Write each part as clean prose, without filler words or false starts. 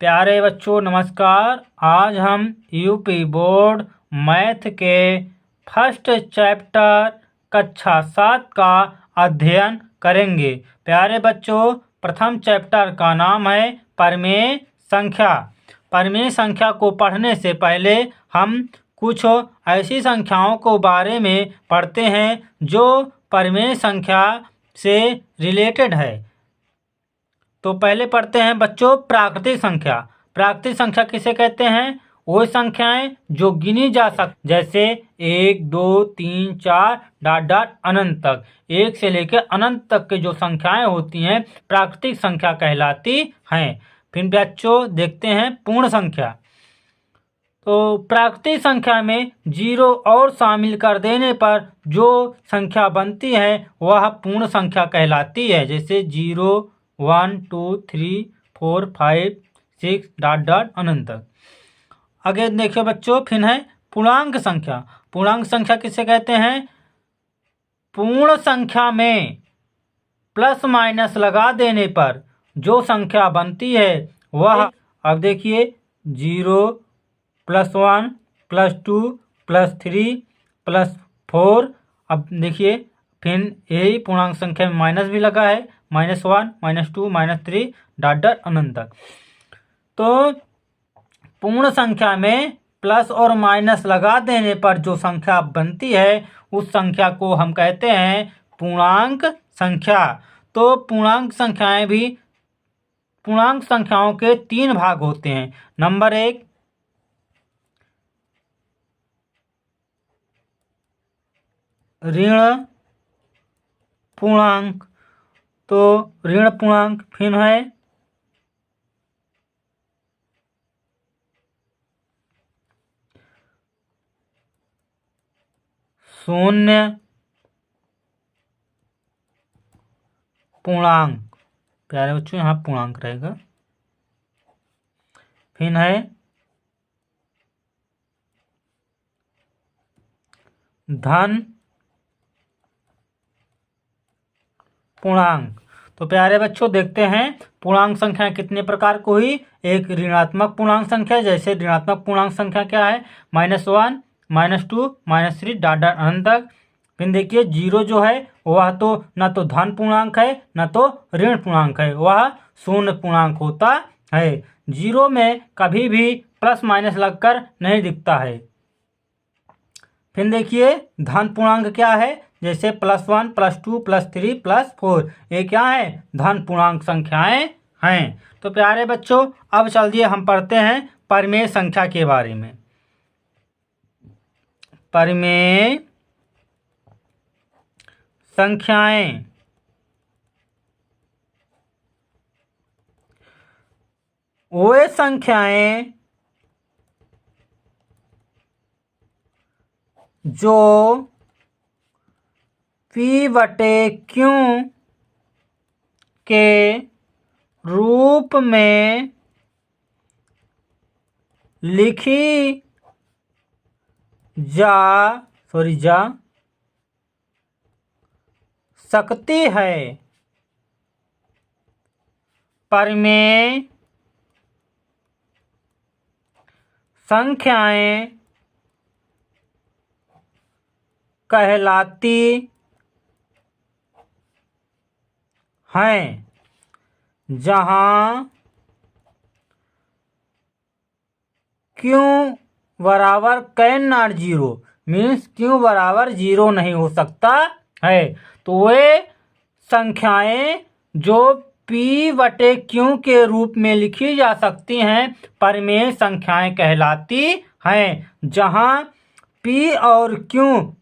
प्यारे बच्चों नमस्कार। आज हम यूपी बोर्ड मैथ के फर्स्ट चैप्टर कक्षा 7 का अध्ययन करेंगे। प्यारे बच्चों, प्रथम चैप्टर का नाम है परिमेय संख्या। परिमेय संख्या को पढ़ने से पहले हम कुछ ऐसी संख्याओं को बारे में पढ़ते हैं जो परिमेय संख्या से रिलेटेड है। तो पहले पढ़ते हैं बच्चों प्राकृतिक संख्या। प्राकृतिक संख्या किसे कहते हैं? वो संख्याएं जो गिनी जा सकती, जैसे 1, 2, 3, 4 डॉट डॉट अनंत तक। 1 से लेकर अनंत तक के जो संख्याएं होती हैं प्राकृतिक संख्या कहलाती हैं। फिर बच्चों देखते हैं पूर्ण संख्या। तो प्राकृतिक संख्या में 0 और शामिल कर देने पर जो संख्या बनती है वह पूर्ण संख्या कहलाती है। जैसे 0, 1, 2, 3, 4, 5, 6 डॉट डॉट अनंत तक। आगे देखिए बच्चों, फिर है पूर्णांक संख्या। पूर्णांक संख्या किसे कहते हैं? पूर्ण संख्या में प्लस माइनस लगा देने पर जो संख्या बनती है वह, अब देखिए 0 +1 +2 +3 +4। अब देखिए फिर यही पूर्णांक संख्या में माइनस भी लगा है, -1 -2 -3 डॉट डॉट अनंत तक। तो पूर्ण संख्या में प्लस और माइनस लगा देने पर जो संख्या बनती है उस संख्या को हम कहते हैं पूर्णांक संख्या। तो पूर्णांक संख्याओं के 3 भाग होते हैं। नंबर 1 ऋण पूर्णांक। तो ऋण पूर्णांक फिर है शून्य पूर्णांक। प्यारे बच्चों यहाँ पूर्णांक रहेगा। फिर है धन पूर्णांक। तो प्यारे बच्चों देखते हैं पूर्णांक संख्या कितने प्रकार को हुई। एक ऋणात्मक पूर्णांक संख्या, जैसे ऋणात्मक पूर्णांक संख्या क्या है? -1 -2 -3 डॉट डॉट अनंत तक। फिर देखिए 0 जो है वह तो न तो धन पूर्णांक है न तो ऋण पूर्णांक है, वह शून्य पूर्णांक होता है। 0 में कभी भी प्लस माइनस लगकर नहीं दिखता है। फिर देखिए धन पूर्णांक क्या है? जैसे +1 +2 +3 +4, ये क्या है? धन पूर्णांक संख्याएं हैं। तो प्यारे बच्चों अब चलिए हम पढ़ते हैं परिमेय संख्या के बारे में। परिमेय संख्याएं वे संख्याएं जो P/Q के रूप में लिखी जा सकती है। परिमेय संख्याएं कहलाती हैं जहां Q बराबर कैन नॉट 0, मीन्स Q बराबर 0 नहीं हो सकता है। तो वे संख्याएं जो P/Q के रूप में लिखी जा सकती हैं परिमेय संख्याएं कहलाती हैं, जहां P और Q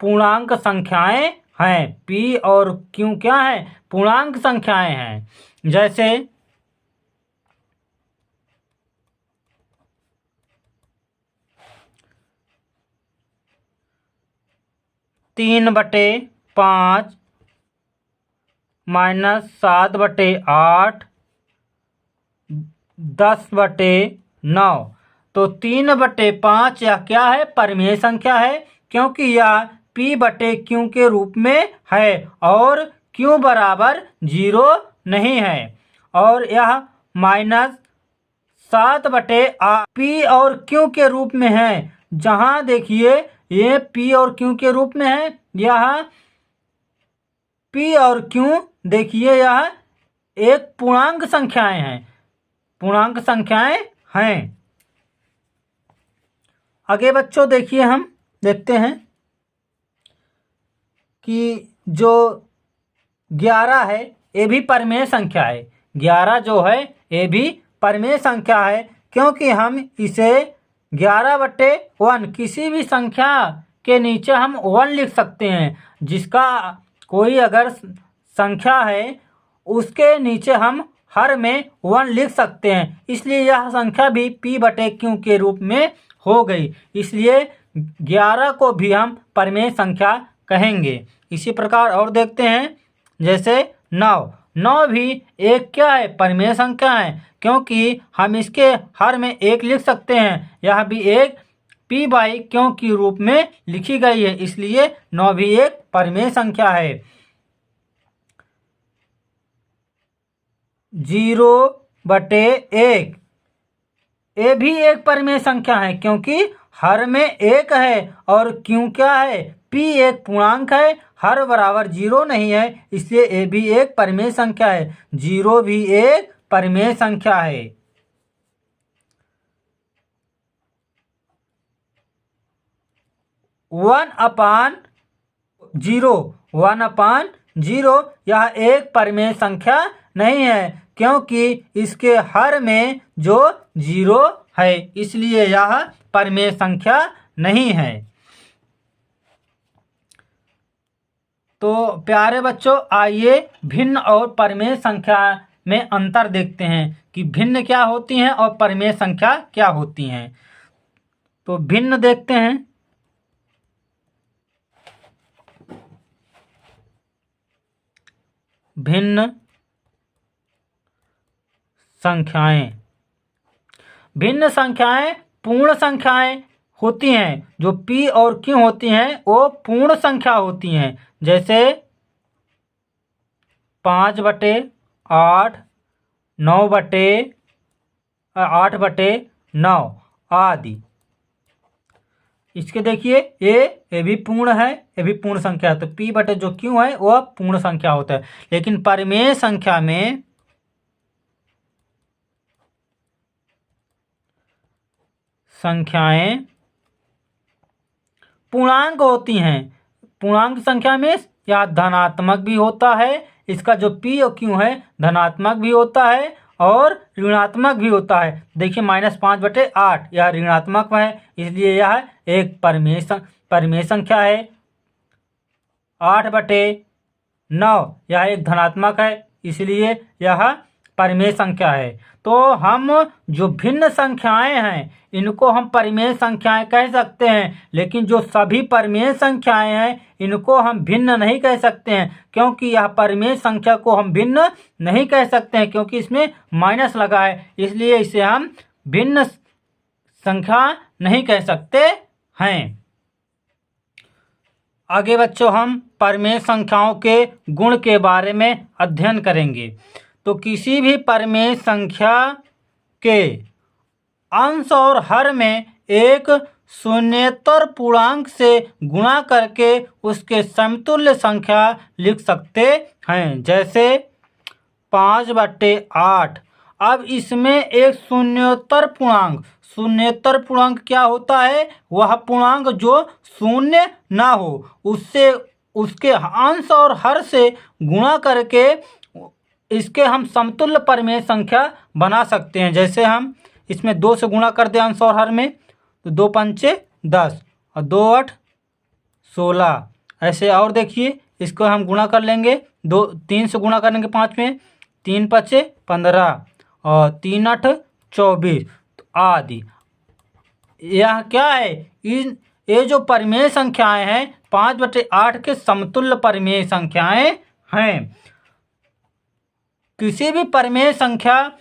पूर्णांक संख्याएं हैं। P और Q क्या है? पूर्णांक संख्याएं हैं। जैसे 3/5 -7/8 10/9। तो 3/5 यह क्या है? परिमेय संख्या है, क्योंकि यह P/Q के रूप में है और Q बराबर 0 नहीं है। और यह 7/8 पी और क्यू के रूप में है। जहां देखिए ये पी और क्यू के रूप में है, यह पी और क्यू देखिए यह एक पूर्णांक संख्याएं हैं, पूर्णांक संख्याएं हैं। आगे बच्चों देखिए हम देखते हैं कि जो 11 है ये भी परिमेय संख्या है। 11 जो है ये भी परिमेय संख्या है, क्योंकि हम इसे 11/1 किसी भी संख्या के नीचे हम 1 लिख सकते हैं। जिसका कोई अगर संख्या है उसके नीचे हम हर में 1 लिख सकते हैं, इसलिए यह संख्या भी p/q के रूप में हो गई। इसलिए 11 को भी हम परिमेय संख्या कहेंगे। इसी प्रकार और देखते हैं, जैसे 9 भी एक क्या है, परिमेय संख्या है, क्योंकि हम इसके हर में 1 लिख सकते हैं। यह भी एक p/q के रूप में लिखी गई है, इसलिए 9 भी एक परिमेय संख्या है। 0/1 ये भी एक परिमेय संख्या है, क्योंकि हर में 1 है और क्यों क्या है, p एक पूर्णांक है, हर बराबर 0 नहीं है, इसलिए ये भी एक परिमेय संख्या है। 0 भी एक परिमेय संख्या है। 1/0 यह एक परिमेय संख्या नहीं है, क्योंकि इसके हर में जो 0 है, इसलिए यह परिमेय संख्या नहीं है। तो प्यारे बच्चों, आइए भिन्न और परिमेय संख्या में अंतर देखते हैं कि भिन्न क्या होती हैं और परिमेय संख्या क्या होती हैं। तो भिन्न देखते हैं। भिन्न संख्याएं, भिन्न संख्याएं पूर्ण संख्याएं होती हैं। जो p और q होती हैं वो पूर्ण संख्या होती हैं, जैसे 5/8, 8/9 आदि। इसके देखिए ये भी पूर्ण है, ये भी पूर्ण संख्या है। तो p/ जो q है वह पूर्ण संख्या होता है। लेकिन परिमेय संख्या में संख्याएं पूर्णांक होती हैं। पूर्णांक संख्या में यह धनात्मक भी होता है, इसका जो p और q है धनात्मक भी होता है और ऋणात्मक भी होता है। देखिए -5/8 यह ऋणात्मक है, इसलिए यह एक परिमेय संख्या है। 8/9 यह एक धनात्मक है, इसलिए यह परिमेय संख्या है। तो हम जो भिन्न संख्याएं हैं इनको हम परिमेय संख्याएं कह सकते हैं, लेकिन जो सभी परिमेय संख्याएं हैं इनको हम भिन्न नहीं कह सकते हैं, क्योंकि यह परिमेय संख्या को हम भिन्न नहीं कह सकते हैं, क्योंकि इसमें माइनस लगा है, इसलिए इसे हम भिन्न संख्या नहीं कह सकते हैं। आगे बच्चों हम परिमेय संख्याओं के गुण के बारे में अध्ययन करेंगे। तो किसी भी परिमेय संख्या के अंश और हर में एक शून्येतर पूर्णांक से गुणा करके उसके समतुल्य संख्या लिख सकते हैं, जैसे 5/8। अब इसमें एक शून्येतर पूर्णांक क्या होता है, वह पूर्णांक जो शून्य ना हो, उससे उसके अंश और हर से गुणा करके इसके हम समतुल्य परिमेय संख्या बना सकते हैं। जैसे हम इसमें 2 से गुणा कर दें अंश और हर में, तो 2×5 = 10 और 2×8 = 16। ऐसे और देखिए इसको हम गुणा कर लेंगे, 3 से गुणा करेंगे 5 में, 3×5 = 15 और 3×8 = 24 आदि। यह क्या है, ये जो परिमेय संख्याएं हैं 5/8 के समतुल्य परिमेय संख्याएं हैं। किसी भी परिमेय संख्या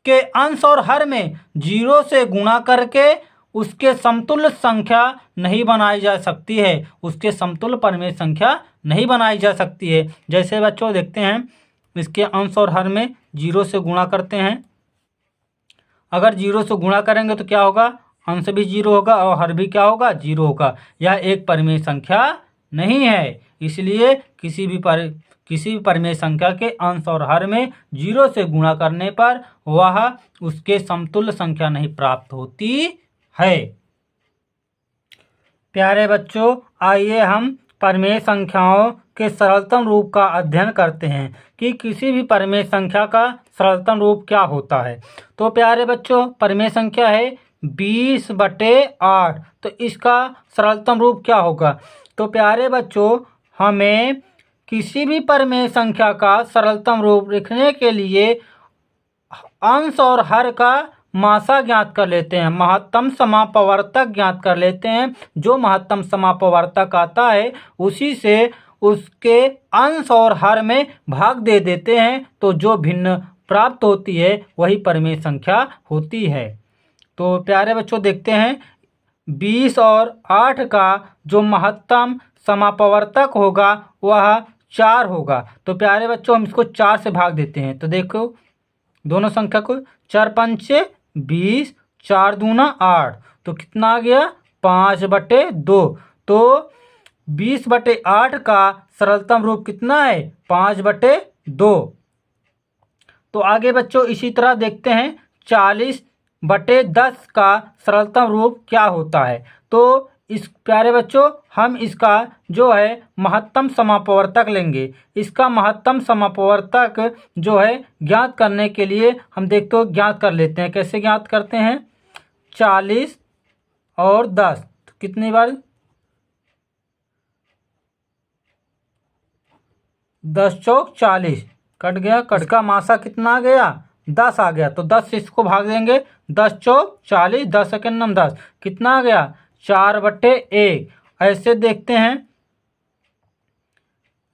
के अंश और हर में 0 से गुणा करके उसके समतुल्य संख्या नहीं बनाई जा सकती है, उसके समतुल्य परिमेय संख्या नहीं बनाई जा सकती है। जैसे बच्चों देखते हैं, इसके अंश और हर में 0 से गुणा करते हैं अगर 0 से गुणा करेंगे तो क्या होगा, अंश भी 0 होगा और हर भी क्या होगा, 0 होगा। यह एक परिमेय संख्या नहीं है, इसलिए किसी भी परिमेय संख्या के अंश और हर में 0 से गुणा करने पर वह उसके समतुल्य संख्या नहीं प्राप्त होती है। प्यारे बच्चों, आइए हम परिमेय संख्याओं के सरलतम रूप का अध्ययन करते हैं कि किसी भी परिमेय संख्या का सरलतम रूप क्या होता है। तो प्यारे बच्चों, परिमेय संख्या है 20/8, तो इसका सरलतम रूप क्या होगा। तो प्यारे बच्चों, हमें किसी भी परिमेय संख्या का सरलतम रूप लिखने के लिए अंश और हर का मासा ज्ञात कर लेते हैं, महत्तम समापवर्तक ज्ञात कर लेते हैं। जो महत्तम समापवर्तक आता है उसी से उसके अंश और हर में भाग दे देते हैं, तो जो भिन्न प्राप्त होती है वही परिमेय संख्या होती है। तो प्यारे बच्चों, देखते हैं 20 और 8 का जो महत्तम समापवर्तक होगा वह 4 होगा। तो प्यारे बच्चों, हम इसको 4 से भाग देते हैं। तो देखो दोनों संख्या को, 4 पंचे 20, 4 दूना 8, तो कितना आ गया, 5/2। तो 20/8 का सरलतम रूप कितना है, 5/2। तो आगे बच्चों इसी तरह देखते हैं 40/10 का सरलतम रूप क्या होता है। तो इस प्यारे बच्चों, हम इसका जो है महत्तम समापवर्तक लेंगे। इसका महत्तम समापवर्तक जो है ज्ञात करने के लिए हम देखते हो ज्ञात कर लेते हैं। कैसे ज्ञात करते हैं, 40 और 10, तो कितनी बार, 10 चौक 40, कट गया, कट का मासा कितना आ गया, 10 आ गया। तो 10 से इसको भाग देंगे, 10 चौक 40, 10 सेकंड 10, कितना आ गया, 4/1। ऐसे देखते हैं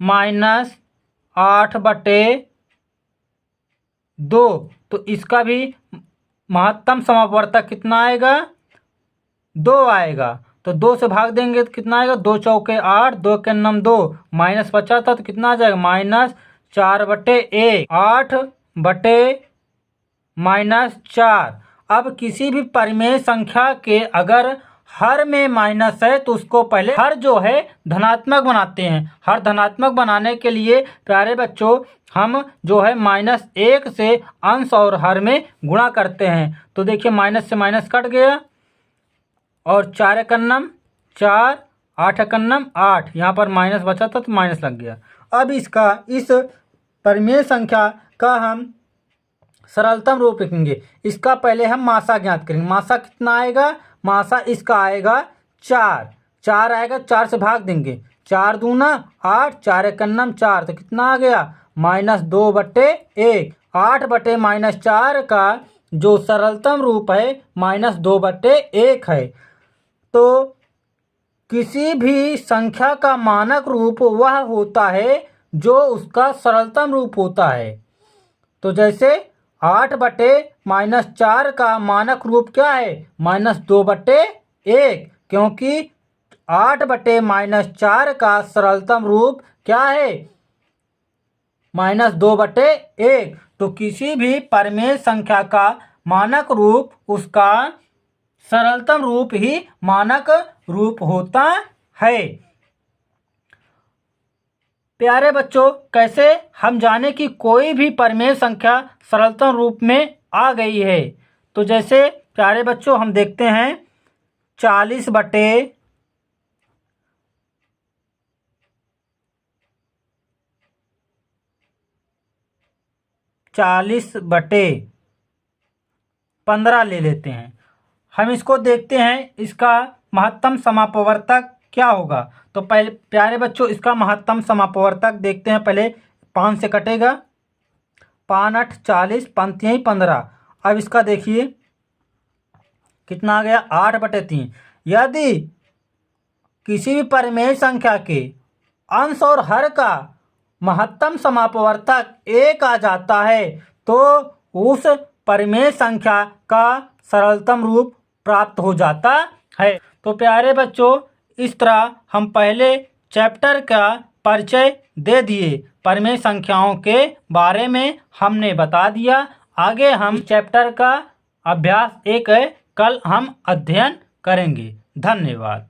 -8/2, तो इसका भी महत्तम समापवर्तक कितना आएगा, 2 आएगा। तो 2 से भाग देंगे तो कितना आएगा, 2 चौके 8, 2 के 2, माइनस बचा था तो कितना आ जाएगा, -4/1, 8/-4। अब किसी भी परिमेय संख्या के अगर हर में माइनस है तो उसको पहले हर जो है धनात्मक बनाते हैं। हर धनात्मक बनाने के लिए प्यारे बच्चों हम जो है -1 से अंश और हर में गुणा करते हैं। तो देखिए माइनस से माइनस कट गया और 4 एकन्नम 4, 8 एकन्नम 8, यहाँ पर माइनस बचा था तो माइनस लग गया। अब इसका इस परिमेय संख्या का हम सरलतम रूप लिखेंगे। इसका पहले हम मासा ज्ञात करेंगे। मासा कितना आएगा, मासा इसका आएगा 4, 4 आएगा, 4 से भाग देंगे, 4 दूना 8, 4 एकन्नम 4, तो कितना आ गया, -2/1। 8/-4 का जो सरलतम रूप है -2/1 है। तो किसी भी संख्या का मानक रूप वह होता है जो उसका सरलतम रूप होता है। तो जैसे 8/-4 का मानक रूप क्या है, -2/1, क्योंकि 8/-4 का सरलतम रूप क्या है, -2/1। तो किसी भी परिमेय संख्या का मानक रूप उसका सरलतम रूप ही मानक रूप होता है। प्यारे बच्चों, कैसे हम जाने कि कोई भी परिमेय संख्या सरलतम रूप में आ गई है। तो जैसे प्यारे बच्चों हम देखते हैं 40/15 ले लेते हैं। हम इसको देखते हैं इसका महत्तम समापवर्तक क्या होगा। तो पहले प्यारे बच्चों इसका महत्तम समापवर्तक देखते हैं। पहले 5 से कटेगा, 5 8 40, पंक्तियाँ 15। अब इसका देखिए कितना आ गया, 8/3। यदि किसी भी परिमेय संख्या के अंश और हर का महत्तम समापवर्तक 1 आ जाता है तो उस परिमेय संख्या का सरलतम रूप प्राप्त हो जाता है। तो प्यारे बच्चों इस तरह हम पहले चैप्टर का परिचय दे दिए, परिमेय संख्याओं के बारे में हमने बता दिया। आगे हम चैप्टर का अभ्यास 1 है, कल हम अध्ययन करेंगे। धन्यवाद।